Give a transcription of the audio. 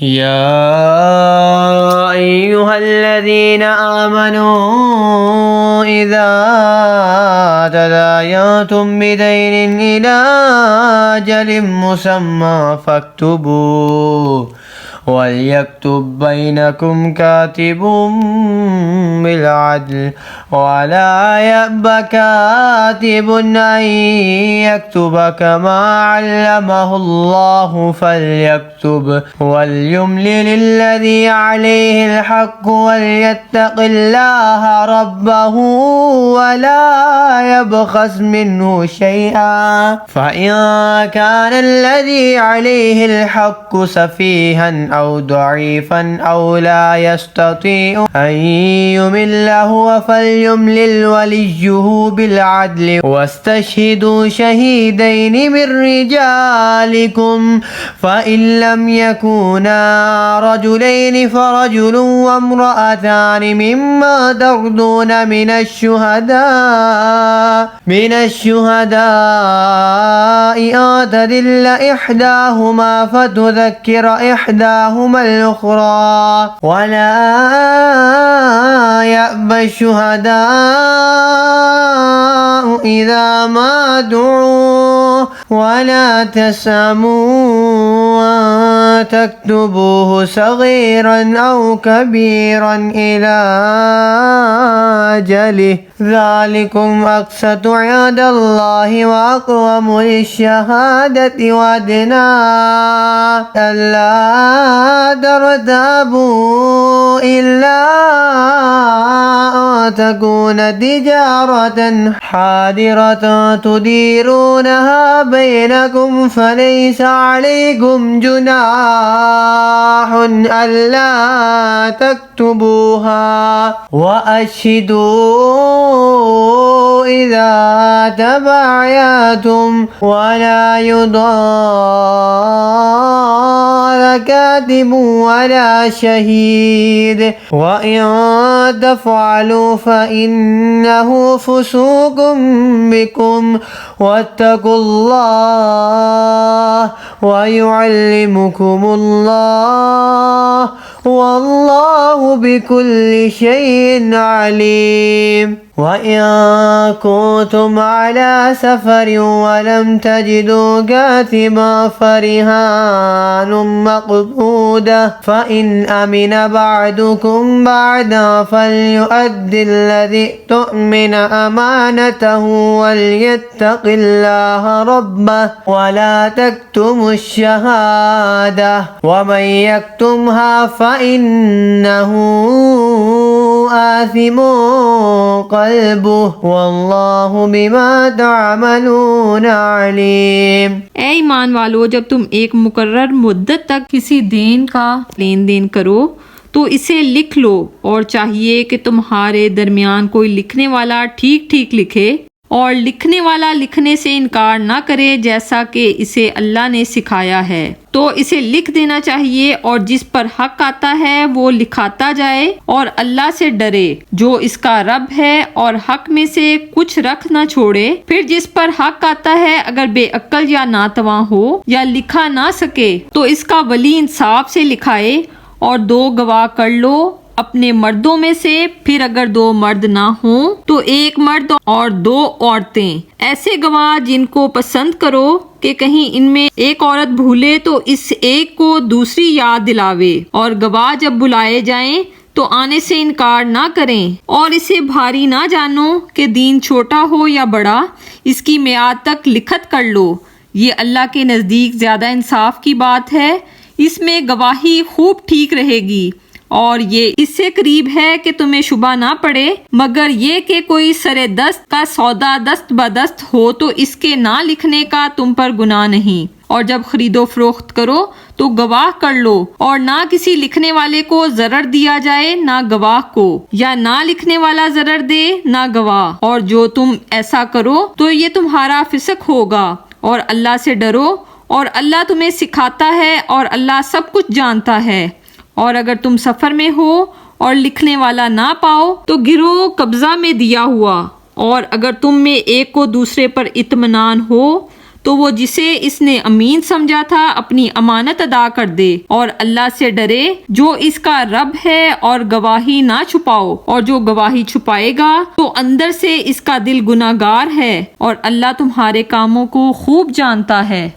يا أيها الذين آمنوا إذا تداينتم بدين إلى أجل مسمى فاكتبوا وليكتب بينكم كاتب بالعدل ولا يأب كاتب أن يكتب كما علمه الله فليكتب وليملل الذي عليه الحق وليتق الله ربه ولا يبخس منه شيئا فإن كان الذي عليه الحق سفيها أو ضعيفا أو لا يستطيع أن يمل هو فليملل وليه بالعدل واستشهدوا شهيدين من رجالكم فإن لم يكونا رجلين فرجل وامرأتان مما ترضون من الشهداء أعتدل إحداهما فتذكر إحداهما الأخرى ولا يأبى الشهداء إذا ما دعوا ولا تسأموا أن تكتبوه صغيرا أو كبيرا إلى أجله ذلكم أقسط عند الله وأقوم للشهادة وأدنى ألا ترتابوا إلا أن تكون تجارة حاضرة تديرونها بينكم فليس عليكم جناح ألا تكتبوها وأشهدوا إذا تبايعتم ولا يضار كاتب ولا شهيد وإن تفعلوا فإنه فسوق بكم واتقوا الله ويعلمكم الله والله بكل شيء عليم وإن كنتم على سفر ولم تجدوا كاتبا فرهان مقبودة فإن أمن بعدكم بعدا فليؤدي الذي تؤمن أمانته وليتق الله ربه ولا تكتموا الشهادة ومن يكتمها فإنه آثم قلبه والله बिमा तामलून अलीम। ऐ ईमान वालो, जब तुम एक मुकर्रर मुद्दत तक किसी देन का लेन देन करो तो इसे लिख लो और चाहिए कि तुम्हारे दरमियान कोई लिखने वाला ठीक ठीक लिखे और लिखने वाला लिखने से इनकार ना करे जैसा कि इसे अल्लाह ने सिखाया है। तो इसे लिख देना चाहिए और जिस पर हक आता है वो लिखाता जाए और अल्लाह से डरे जो इसका रब है और हक में से कुछ रख ना छोड़े। फिर जिस पर हक आता है अगर बेअक्ल या नातवा हो या लिखा ना सके तो इसका वली इंसाफ से लिखाए और 2 गवाह कर लो अपने मर्दों में से। फिर अगर 2 मर्द ना हो तो 1 मर्द और 2 औरतें, ऐसे गवाह जिनको पसंद करो कि कहीं इनमें एक औरत भूले तो इस एक को दूसरी याद दिलावे। और गवाह जब बुलाए जाएं तो आने से इनकार ना करें और इसे भारी ना जानो कि दीन छोटा हो या बड़ा, इसकी मियाद तक लिखत कर लो। ये अल्लाह के नज़दीक ज़्यादा इंसाफ की बात है। इसमें गवाही खूब ठीक रहेगी और ये इससे करीब है कि तुम्हें शुबा ना पड़े, मगर ये कि कोई सरे दस्त का सौदा दस्त बदस्त हो तो इसके ना लिखने का तुम पर गुनाह नहीं। और जब खरीदो फरोख्त करो तो गवाह कर लो और ना किसी लिखने वाले को जरर दिया जाए ना गवाह को, या ना लिखने वाला जरर दे ना गवाह। और जो तुम ऐसा करो तो ये तुम्हारा फिसक होगा। और अल्लाह से डरो और अल्लाह तुम्हें सिखाता है और अल्लाह सब कुछ जानता है। और अगर तुम सफर में हो और लिखने वाला ना पाओ तो गिरो कब्जा में दिया हुआ। और अगर तुम में एक को दूसरे पर इत्मीनान हो تو وہ جسے اس نے امین سمجھا تھا اپنی امانت ادا کر دے، اور اللہ سے ڈرے جو اس کا رب ہے، اور گواہی نہ چھپاؤ، اور جو گواہی چھپائے گا تو اندر سے اس کا دل گناہگار ہے، اور اللہ تمہارے کاموں کو خوب جانتا ہے۔